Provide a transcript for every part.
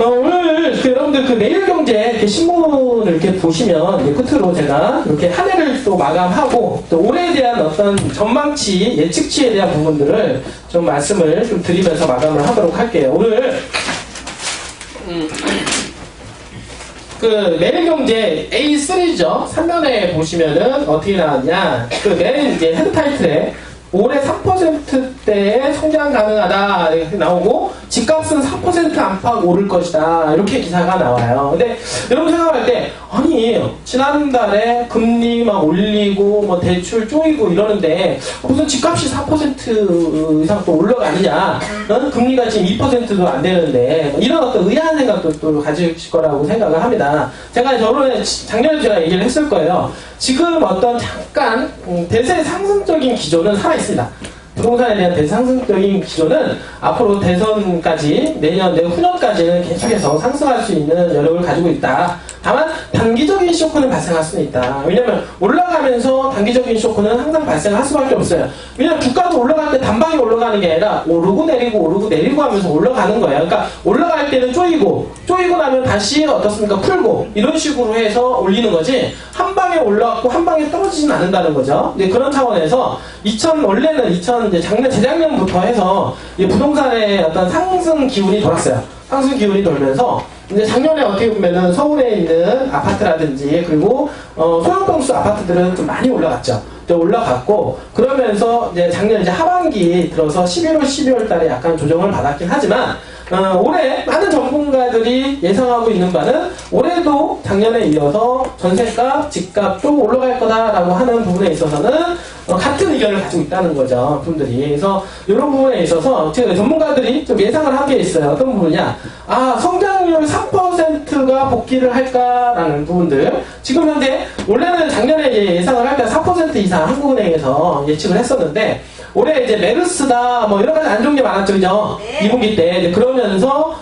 오늘 여러분들 매일경제 신문을 이렇게 보시면 끝으로 제가 이렇게 한 해를 또 마감하고 또 올해에 대한 어떤 전망치, 예측치에 대한 부분들을 좀 말씀을 좀 드리면서 마감을 하도록 할게요. 오늘 매일경제 A3죠. 3면에 보시면은 어떻게 나왔냐. 메일 이제 헤드 타이틀에 올해 3%대의 성장 가능하다 이렇게 나오고 집값은 4% 안팎 오를 것이다 이렇게 기사가 나와요. 근데 여러분 생각할 때 아니 지난달에 금리 막 올리고 뭐 대출 쪼이고 이러는데 무슨 집값이 4% 이상 또 올라가느냐? 금리가 지금 2%도 안 되는데 이런 어떤 의아한 생각도 또 가지실 거라고 생각을 합니다. 제가 작년에 제가 얘기를 했을 거예요. 지금 어떤 잠깐 대세 상승적인 기조는 살아있습니다. 부동산에 대한 대상승적인 기조는 앞으로 대선까지 내후년까지는 계속해서 상승할 수 있는 여력을 가지고 있다. 다만 단기적인 쇼크는 발생할 수는 있다. 왜냐하면 올라가면서 단기적인 쇼크는 항상 발생할 수밖에 없어요. 왜냐하면 주가도 올라갈 때 단방에 올라가는 게 아니라 오르고 내리고 하면서 올라가는 거예요. 그러니까 올라갈 때는 쪼이고 나면 다시 어떻습니까? 풀고 이런 식으로 해서 올리는 거지 한 방에 올라갔고 한 방에 떨어지진 않는다는 거죠. 그런 차원에서 원래는 재작년부터 해서 부동산의 어떤 상승 기운이 돌았어요. 상승 기운이 돌면서 이제 작년에 어떻게 보면은 서울에 있는 아파트라든지 그리고 소형평수 아파트들은 좀 많이 올라갔죠. 올라갔고 그러면서 이제 작년 하반기 들어서 11월, 12월 달에 약간 조정을 받았긴 하지만 올해 많은 전문가들이 예상하고 있는 바는 올해도 작년에 이어서 전세값, 집값도 올라갈 거다라고 하는 부분에 있어서는 같은 의견을 가지고 있다는 거죠, 분들이. 그래서 이런 부분에 있어서 제가 전문가들이 좀 예상을 한 게 있어요. 어떤 부분이냐? 성장률 3%가 복귀를 할까라는 부분들. 지금 현재 원래는 작년에 예상을 할 때 4% 이상 한국은행에서 예측을 했었는데 올해 메르스다 뭐 여러 가지 안 좋은 게 많았죠, 그죠? 네. 2분기 때 그러면서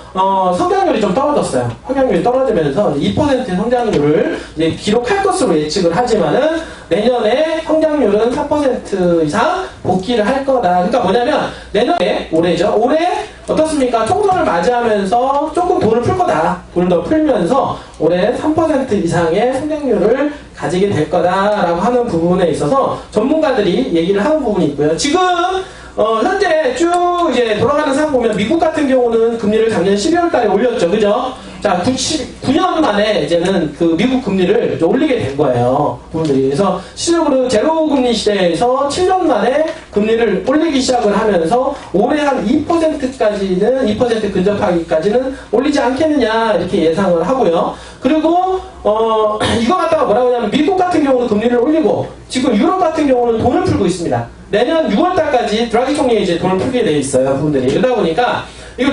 성장률이 좀 떨어졌어요. 성장률이 떨어지면서 2% 성장률을 기록할 것으로 예측을 하지만은 내년에 성장률은 4% 이상 복귀를 할 거다. 그러니까 뭐냐면 내년에 올해죠. 올해 어떻습니까? 총선을 맞이하면서 조금 돈을 풀 거다. 돈을 더 풀면서 올해 3% 이상의 성장률을 가지게 될 거다라고 하는 부분에 있어서 전문가들이 얘기를 하는 부분이 있고요. 지금 현재 쭉 돌아가는 상황 보면 미국 같은 경우는 금리를 작년 12월 달에 올렸죠. 그죠? 자, 9년 만에 이제는 미국 금리를 올리게 된 거예요. 부분들이. 그래서 실질적으로 제로 금리 시대에서 7년 만에 금리를 올리기 시작을 하면서 올해 한 2%까지는 2% 근접하기까지는 올리지 않겠느냐 이렇게 예상을 하고요. 그리고 이거 갖다가 뭐라고 하냐면 미국 같은 경우는 금리를 올리고 지금 유럽 같은 경우는 돈을 풀고 있습니다. 내년 6월 달까지 드라기 총리가 돈을 풀게 돼 있어요. 부분들이. 그러다 보니까 이거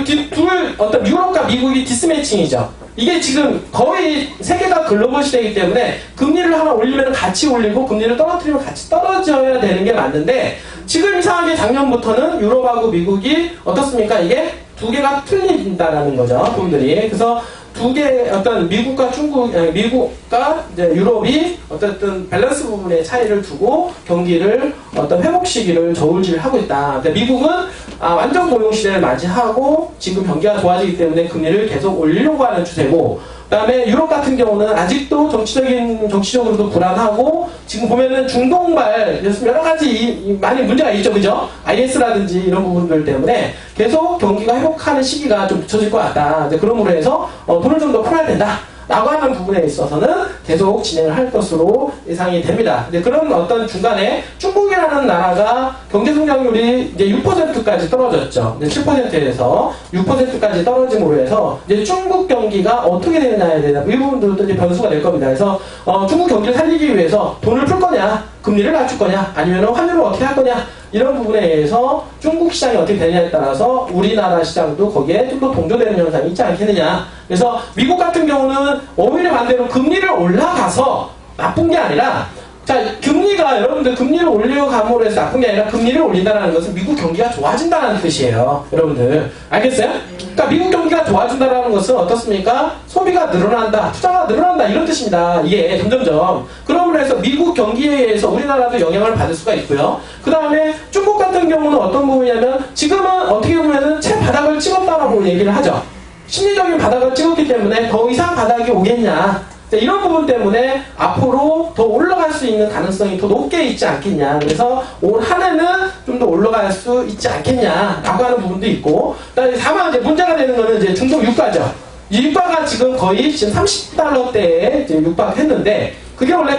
어떤 유럽과 미국이 디스매칭이죠. 이게 지금 거의 세계가 글로벌 시대이기 때문에 금리를 하나 올리면 같이 올리고 금리를 떨어뜨리면 같이 떨어져야 되는 게 맞는데 지금 이상하게 작년부터는 유럽하고 미국이 어떻습니까? 이게 두 개가 틀린다라는 거죠. 부분들이. 그래서 두 개 어떤 미국과 유럽이 어쨌든 밸런스 부분의 차이를 두고 경기를 어떤 회복 시기를 저울질하고 있다. 미국은 완전 고용 시대를 맞이하고 지금 경기가 좋아지기 때문에 금리를 계속 올리려고 하는 추세고, 그다음에 유럽 같은 경우는 아직도 정치적으로도 불안하고 지금 보면은 중동발 여러 가지 많이 문제가 있죠, 그죠? IS라든지 이런 부분들 때문에 계속 경기가 회복하는 시기가 좀 늦춰질 것 같다. 그러므로 해서 돈을 좀 더 풀어야 된다. 라고 하는 부분에 있어서는 계속 진행을 할 것으로 예상이 됩니다. 그런 어떤 중간에 중국이라는 나라가 경제성장률이 이제 6%까지 떨어졌죠. 7%에서 6%까지 떨어짐으로 해서 이제 중국 경기가 어떻게 되느냐에 대한 이 부분들도 이제 변수가 될 겁니다. 그래서 중국 경기를 살리기 위해서 돈을 풀 거냐, 금리를 낮출 거냐, 아니면 환율을 어떻게 할 거냐, 이런 부분에 의해서 중국 시장이 어떻게 되느냐에 따라서 우리나라 시장도 거기에 좀 더 동조되는 현상이 있지 않겠느냐. 그래서 미국 같은 경우는 오히려 반대로 금리를 올라가서 나쁜 게 아니라, 자, 여러분들 금리를 올려감으로 해서 나쁜 게 아니라 금리를 올린다는 것은 미국 경기가 좋아진다는 뜻이에요. 여러분들. 알겠어요? 그러니까 미국 경기가 좋아진다는 것은 어떻습니까? 소비가 늘어난다, 투자가 늘어난다, 이런 뜻입니다. 이게 점점점. 그러므로 해서 미국 경기에 의해서 우리나라도 영향을 받을 수가 있고요. 그 다음에 중국 같은 경우는 어떤 부분이냐면 지금은 어떻게 보면은 채바닥을 찍었다라고 얘기를 하죠. 심리적인 바닥을 찍었기 때문에 더 이상 바닥이 오겠냐. 이런 부분 때문에 앞으로 더 올라갈 수 있는 가능성이 더 높게 있지 않겠냐. 그래서 올 한 해는 좀 더 올라갈 수 있지 않겠냐라고 하는 부분도 있고, 다만 이제 문제가 되는 거는 이제 중동 유가죠. 이 유가가 지금 거의 지금 30달러대에 육박했는데, 그게 원래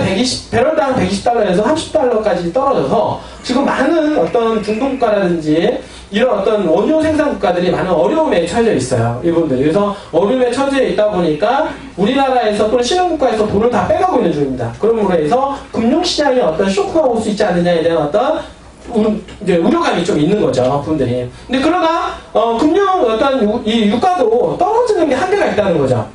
배럴당 120달러에서 30달러까지 떨어져서 지금 많은 어떤 중동국가라든지 이런 어떤 원유 생산 국가들이 많은 어려움에 처해져 있어요. 이분들이. 그래서 어려움에 처해져 있다 보니까 우리나라에서 또는 신흥국가에서 돈을 다 빼가고 있는 중입니다. 그러므로 해서 금융시장에 어떤 쇼크가 올 수 있지 않느냐에 대한 어떤 이제 우려감이 좀 있는 거죠, 분들이. 근데 그러나 금융 어떤 이 유가도 떨어지는 게 한계가 있다는 거죠.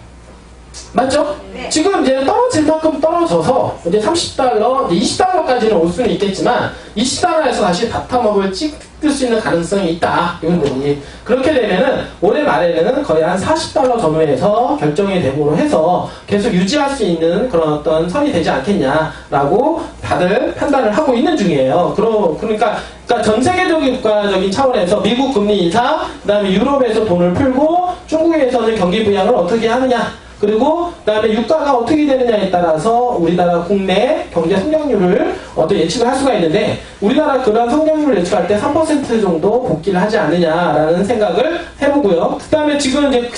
맞죠? 네. 지금 이제 떨어질 만큼 떨어져서 이제 30달러, 이제 20달러까지는 올 수는 있겠지만 20달러에서 다시 바텀업을 찍을 수 있는 가능성이 있다. 이분들이. 그렇게 되면은 올해 말에는 거의 한 40달러 전후에서 결정이 되고 해서 계속 유지할 수 있는 그런 어떤 선이 되지 않겠냐라고 다들 판단을 하고 있는 중이에요. 그러니까 전 세계적인 국가적인 차원에서 미국 금리 인상, 그 다음에 유럽에서 돈을 풀고 중국에서는 경기 부양을 어떻게 하느냐, 그리고 그다음에 유가가 어떻게 되느냐에 따라서 우리나라 국내 경제 성장률을 예측을 할 수가 있는데, 우리나라 그런 성장률을 예측할 때 3% 정도 복귀를 하지 않느냐라는 생각을 해보고요. 그다음에 지금 이제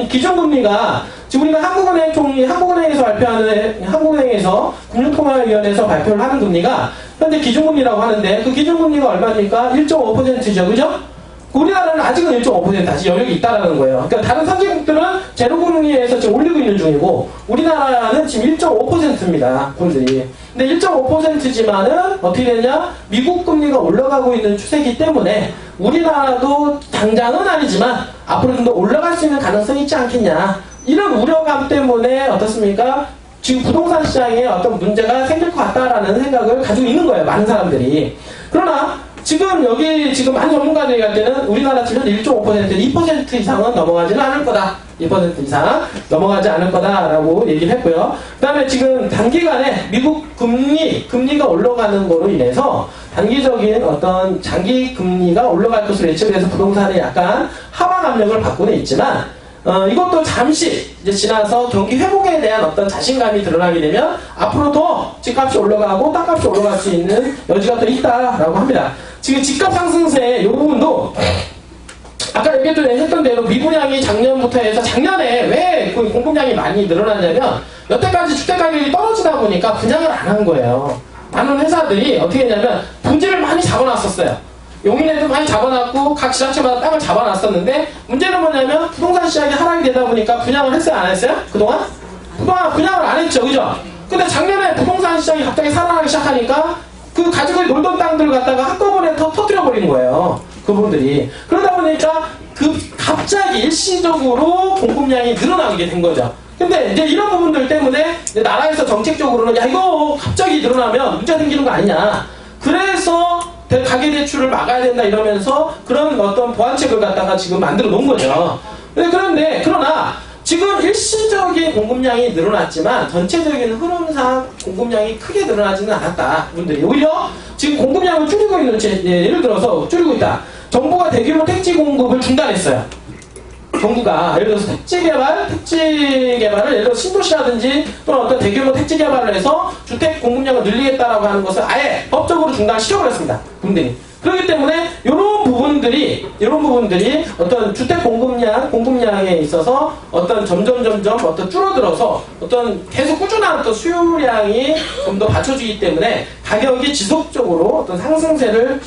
기준금리가 지금 우리가 한국은행에서 발표하는 한국은행에서 금융통화위원회에서 발표를 하는 금리가 현재 기준금리라고 하는데, 그 기준금리가 얼마입니까? 1.5%죠, 그죠? 우리나라는 아직은 1.5% 아직 여력이 있다라는 거예요. 그러니까 다른 선진국들은 제로금리에서 지금 올리고 있는 중이고, 우리나라는 지금 1.5%입니다. 분들이. 근데 1.5%지만은 어떻게 되냐? 미국 금리가 올라가고 있는 추세이기 때문에 우리나라도 당장은 아니지만 앞으로 좀 더 올라갈 수 있는 가능성이 있지 않겠냐. 이런 우려감 때문에 어떻습니까? 지금 부동산 시장에 어떤 문제가 생길 것 같다라는 생각을 가지고 있는 거예요. 많은 사람들이. 그러나 지금 여기 지금 많은 전문가들이 할 때는 우리나라 지금 1.5%, 2% 이상은 넘어가지는 않을 거다. 2% 이상 넘어가지 않을 거다라고 얘기를 했고요. 그 다음에 지금 단기간에 미국 금리가 올라가는 거로 인해서 단기적인 어떤 장기 금리가 올라갈 것으로 예측을 해서 부동산에 약간 하방 압력을 받고는 있지만, 이것도 잠시 이제 지나서 경기 회복에 대한 어떤 자신감이 드러나게 되면 앞으로 더 집값이 올라가고 땅값이 올라갈 수 있는 여지가 또 있다라고 합니다. 지금 집값 상승세 이 부분도 아까 했던 대로 미분양이 작년부터 해서 작년에 왜 그 공급량이 많이 늘어났냐면 여태까지 주택가격이 떨어지다 보니까 분양을 안 한 거예요. 많은 회사들이 어떻게 했냐면 분지를 많이 잡아놨었어요. 용인에도 많이 잡아놨고 각 지자체마다 땅을 잡아놨었는데, 문제는 뭐냐면 부동산 시장이 하락이 되다 보니까 분양을 했어요, 안 했어요? 그동안 분양을 안 했죠, 그죠? 근데 작년에 부동산 시장이 갑자기 살아나기 시작하니까 그 가지고 놀던 땅들을 갖다가 한꺼번에 터뜨려 버리는 거예요, 그분들이. 그러다 보니까 갑자기 일시적으로 공급량이 늘어나게 된 거죠. 근데 이제 이런 부분들 때문에 이제 나라에서 정책적으로는 야, 이거 갑자기 늘어나면 문제 생기는 거 아니냐, 그래서 가계대출을 막아야 된다 이러면서 그런 어떤 보완책을 갖다가 지금 만들어 놓은 거죠. 그러나 지금 일시적인 공급량이 늘어났지만 전체적인 흐름상 공급량이 크게 늘어나지는 않았다. 분들이 오히려 지금 공급량을 줄이고 있는, 예를 들어서 줄이고 있다. 정부가 대규모 택지 공급을 중단했어요. 정부가 예를 들어서 택지 개발을 예를 들어 신도시라든지 또는 어떤 대규모 택지 개발을 해서 주택 공급량을 늘리겠다라고 하는 것을 아예 법적으로 중단시켜버렸습니다. 분들이. 그렇기 때문에 이런 부분들이 어떤 주택 공급량에 있어서 어떤 점점 어떤 줄어들어서 어떤 계속 꾸준한 어떤 수요량이 좀 더 받쳐주기 때문에 가격이 지속적으로 어떤 상승세를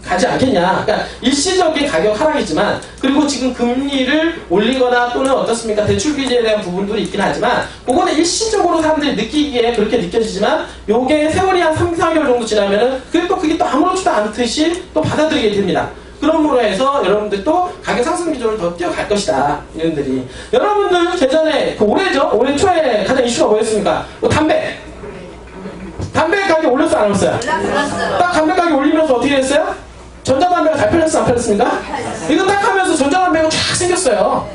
가지 않겠냐. 그러니까 일시적인 가격 하락이지만, 그리고 지금 금리를 올리거나 또는 어떻습니까? 대출 규제에 대한 부분들이 있긴 하지만, 그거는 일시적으로 사람들이 느끼기에 그렇게 느껴지지만, 요게 세월이 한 3, 4개월 정도 지나면은 그게 또 아무렇지도 않듯이 또 받아들이게 됩니다. 그러므로 해서 여러분들 또 가격 상승 기조를 더 뛰어갈 것이다. 이분들이. 여러분들 예전에 올해 초에 가장 이슈가 뭐였습니까? 담배 가격 올렸어요, 안 올렸어요? 올랐어요. 딱 담배 가격 올리면서 어떻게 됐어요? 전자담배가 잘 팔렸어, 안 팔렸습니까? 이거 딱 하면서 전자담배가 쫙 생겼어요.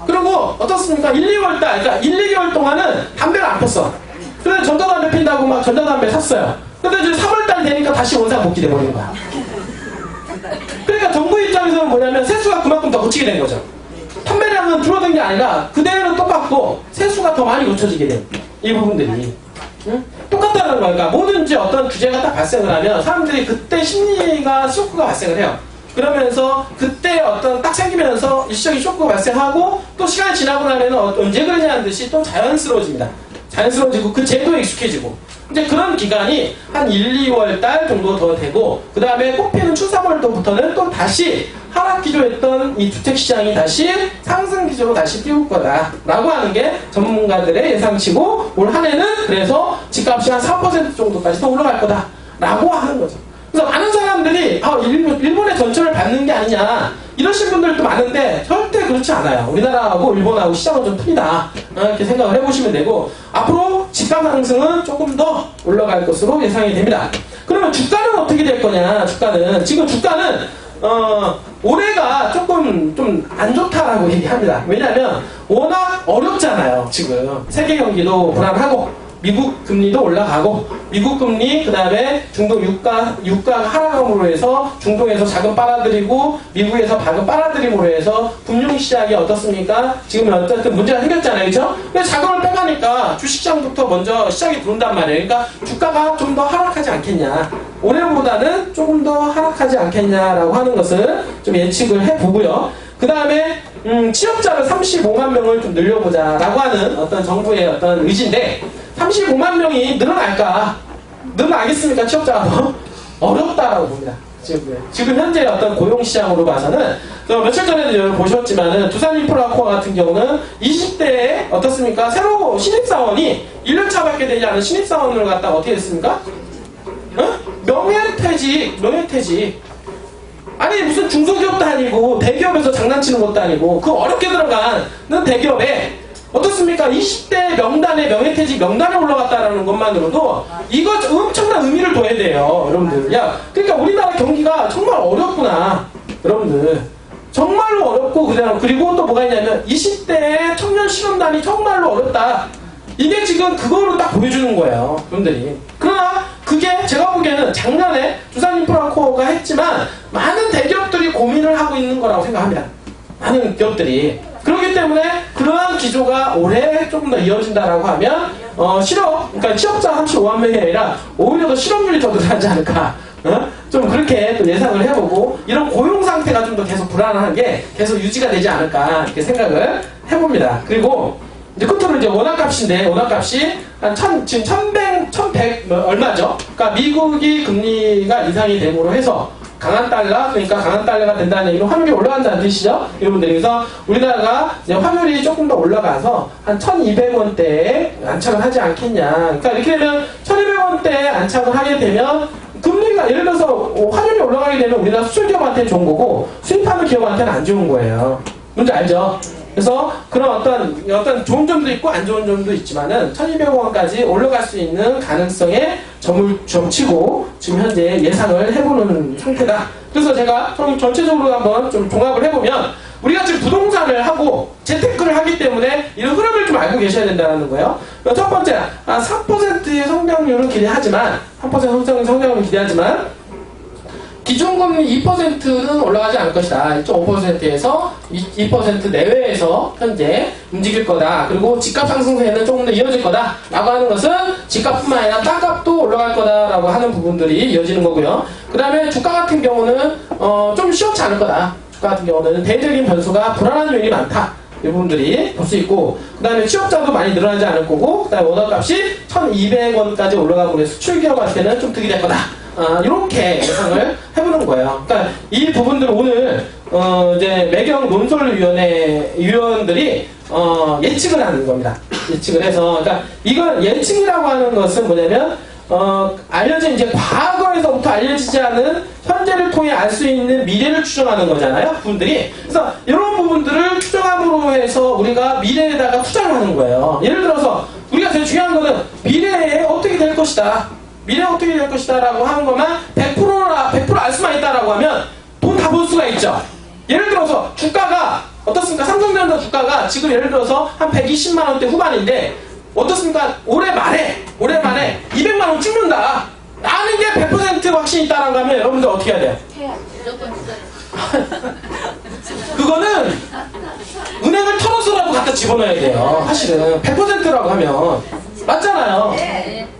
그리고 어떻습니까? 1, 2개월 동안은 담배를 안 폈어. 그래서 전자담배 핀다고 막 전자담배 샀어요. 근데 이제 3월달 되니까 다시 원상 복귀돼 버리는 거야. 그러니까 정부 입장에서는 뭐냐면 세수가 그만큼 더 거치게 된 거죠. 판매량 물량은 줄어든 게 아니라 그대로 똑같고 세수가 더 많이 고쳐지게 돼요. 이 부분들이. 응? 똑같다는 거니까 뭐든지 어떤 규제가 딱 발생을 하면 사람들이 그때 심리가 쇼크가 발생을 해요. 그러면서 그때 어떤 딱 생기면서 일시적인 쇼크가 발생하고 또 시간이 지나고 나면 언제 그러냐는 듯이 또 자연스러워집니다. 자연스러워지고 그 제도에 익숙해지고 이제 그런 기간이 한 1, 2월 달 정도 더 되고 그 다음에 꽃피는 출산월도부터는 또 다시 하락 기조했던 이 주택시장이 다시 상승 기조로 다시 띄울 거다 라고 하는 게 전문가들의 예상치고 올 한 해는 그래서 집값이 한 4% 정도까지 더 올라갈 거다 라고 하는 거죠. 그래서 많은 사람들이 일본의 전철을 밟는 게 아니냐 이러신 분들도 많은데 절대 그렇지 않아요. 우리나라하고 일본하고 시장은 좀 틀리다 이렇게 생각을 해보시면 되고 앞으로 집값 상승은 조금 더 올라갈 것으로 예상이 됩니다. 그러면 주가는 어떻게 될 거냐. 지금 주가는 올해가 조금 좀 안 좋다라고 얘기합니다. 왜냐하면 워낙 어렵잖아요. 지금 세계 경기도 불안하고 미국 금리도 올라가고 미국 금리 그 다음에 중동 유가가 하락함으로 해서 중동에서 자금 빨아들이고 미국에서 자금 빨아들임으로 해서 금융시장이 어떻습니까? 지금 어쨌든 문제가 생겼잖아요. 그렇죠? 근데 자금을 빼가니까 주식시장부터 먼저 시장이 들어온단 말이에요. 그러니까 주가가 좀 더 하락하지 않겠냐. 올해보다는 조금 더 하락하지 않겠냐라고 하는 것을 좀 예측을 해보고요. 그 다음에 취업자를 35만 명을 좀 늘려보자라고 하는 어떤 정부의 어떤 의지인데 35만 명이 늘어날까? 늘어나겠습니까? 취업자가 더 어렵다라고 봅니다. 지금 현재 어떤 고용시장으로 봐서는 며칠 전에도 여러분 보셨지만은 두산인프라코어 같은 경우는 20대에 어떻습니까? 새로 신입사원이 1년차밖에 되지 않은 신입사원을 갖다가 어떻게 했습니까? 명예퇴직. 아니 무슨 중소기업도 아니고 대기업에서 장난치는 것도 아니고 그 어렵게 들어가는 대기업에 어떻습니까? 20대 명단에 명예퇴직 명단에 올라갔다라는 것만으로도 이거 엄청난 의미를 둬야 돼요. 여러분들. 그러니까 우리나라 경기가 정말 어렵구나. 여러분들. 정말로 어렵고 그리고 또 뭐가 있냐면 20대 청년 실업난이 정말로 어렵다. 이게 지금 그거로 딱 보여주는 거예요. 여러분들이. 그러나 그게 제가 보기에는 작년에 두산인프라코어가 했지만 많은 대기업들이 고민을 하고 있는 거라고 생각합니다. 많은 기업들이. 그렇기 때문에 그러한 기조가 올해 조금 더 이어진다라고 하면 그러니까 취업자 35만 명이 아니라 오히려 더 실업률이 더 늘어나지 않을까. 좀 그렇게 또 예상을 해보고 이런 고용 상태가 좀 더 계속 불안한 게 계속 유지가 되지 않을까 이렇게 생각을 해봅니다. 그리고 이제 끝으로 이제 원화값인데 원화값이 한 지금 1100 얼마죠? 그러니까 미국이 금리가 인상이 됨으로 해서 강한 달러, 그러니까 강한 달러가 된다는 얘기는 환율이 올라간다는 뜻이죠? 여러분들이. 그래서 우리나라가 이제 환율이 조금 더 올라가서 한 1200원대에 안착을 하지 않겠냐. 그러니까 이렇게 되면 1200원대에 안착을 하게 되면 금리가 예를 들어서 환율이 올라가게 되면 우리나라 수출 기업한테는 좋은 거고 수입하는 기업한테는 안 좋은 거예요. 뭔지 알죠? 그래서 그런 어떤 좋은 점도 있고 안 좋은 점도 있지만은 1200원까지 올라갈 수 있는 가능성에 점을 치고 지금 현재 예상을 해보는 상태다. 그래서 제가 전체적으로 한번 좀 종합을 해보면 우리가 지금 부동산을 하고 재테크를 하기 때문에 이런 흐름을 좀 알고 계셔야 된다는 거예요. 첫 번째, 3%의 성장률은 기대하지만 3% 성장률은 기대하지만 기준금리 2%는 올라가지 않을 것이다. 1.5%에서 2% 내외에서 현재 움직일 거다. 그리고 집값 상승세는 조금 더 이어질 거다. 라고 하는 것은 집값뿐만 아니라 땅값도 올라갈 거다. 라고 하는 부분들이 이어지는 거고요. 그 다음에 주가 같은 경우는 좀 시원치 않을 거다. 주가 같은 경우는 대외적인 변수가 불안한 요인이 많다. 이 부분들이 볼 수 있고 그 다음에 취업자도 많이 늘어나지 않을 거고 그 다음에 원화값이 1200원까지 올라가고 수출기업한테는 좀 득이 될 거다. 이렇게 예상을 해보는 거예요. 그러니까 이 부분들을 오늘 이제 매경 논설위원회 위원들이 예측을 하는 겁니다. 예측을 해서 그러니까 이건 예측이라고 하는 것은 뭐냐면 알려진 이제 과거에서부터 알려지지 않은 현재를 통해 알 수 있는 미래를 추정하는 거잖아요. 부분들이. 그래서 이런 부분들을 추정함으로 해서 우리가 미래에다가 투자를 하는 거예요. 예를 들어서 우리가 제일 중요한 거는 미래에 어떻게 될 것이다. 미래 어떻게 될 것이다 라고 하는 것만 100% 알 수만 있다라고 하면 돈 다 볼 수가 있죠. 예를 들어서 주가가 어떻습니까? 삼성전자 주가가 지금 예를 들어서 한 120만원대 후반인데 어떻습니까? 올해 말에 200만원 찍는다 라는 게 100% 확신이 있다라고 하면 여러분들 어떻게 해야 돼요? 무조건 그거는 은행을 털어서라도 갖다 집어넣어야 돼요. 사실은 100%라고 하면 맞잖아요.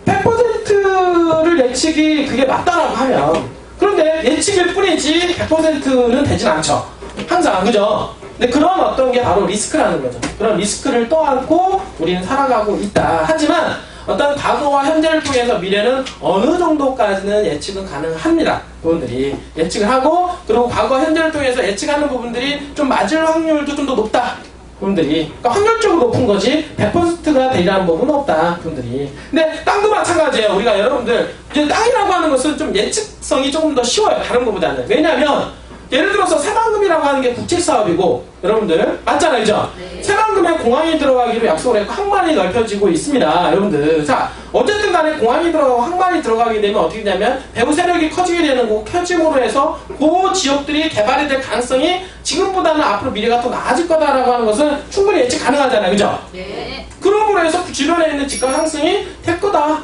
100%를 예측이 그게 맞다라고 하면 그런데 예측일 뿐이지 100%는 되진 않죠. 항상 그죠? 근데 그런 어떤 게 바로 리스크라는 거죠. 그런 리스크를 떠안고 우리는 살아가고 있다. 하지만 어떤 과거와 현재를 통해서 미래는 어느 정도까지는 예측은 가능합니다. 부분들이 예측을 하고 그리고 과거와 현재를 통해서 예측하는 부분들이 좀 맞을 확률도 좀 더 높다. 부분들이 그러니까 확률적으로 높은 거지 100%가 되리라는 부분은 없다. 부분들이 근데 땅도 마찬가지예요. 우리가 여러분들 이제 땅이라고 하는 것은 좀 예측성이 조금 더 쉬워요. 다른 것보다는. 왜냐하면 예를 들어서 새만금이라고 하는 게 국책사업이고 여러분들 맞잖아요. 그죠? 네. 새만금에 공항이 들어가기로 약속을 했고 항만이 넓혀지고 있습니다. 여러분들 자 어쨌든 간에 공항이 들어가고 항만이 들어가게 되면 어떻게 되냐면 배후 세력이 커지게 되는 거고 커짐으로 해서 그 지역들이 개발이 될 가능성이 지금보다는 앞으로 미래가 더 나아질 거다라고 하는 것은 충분히 예측 가능하잖아요. 그죠? 네. 그러므로 해서 주변에 있는 집가 상승이 될 거다.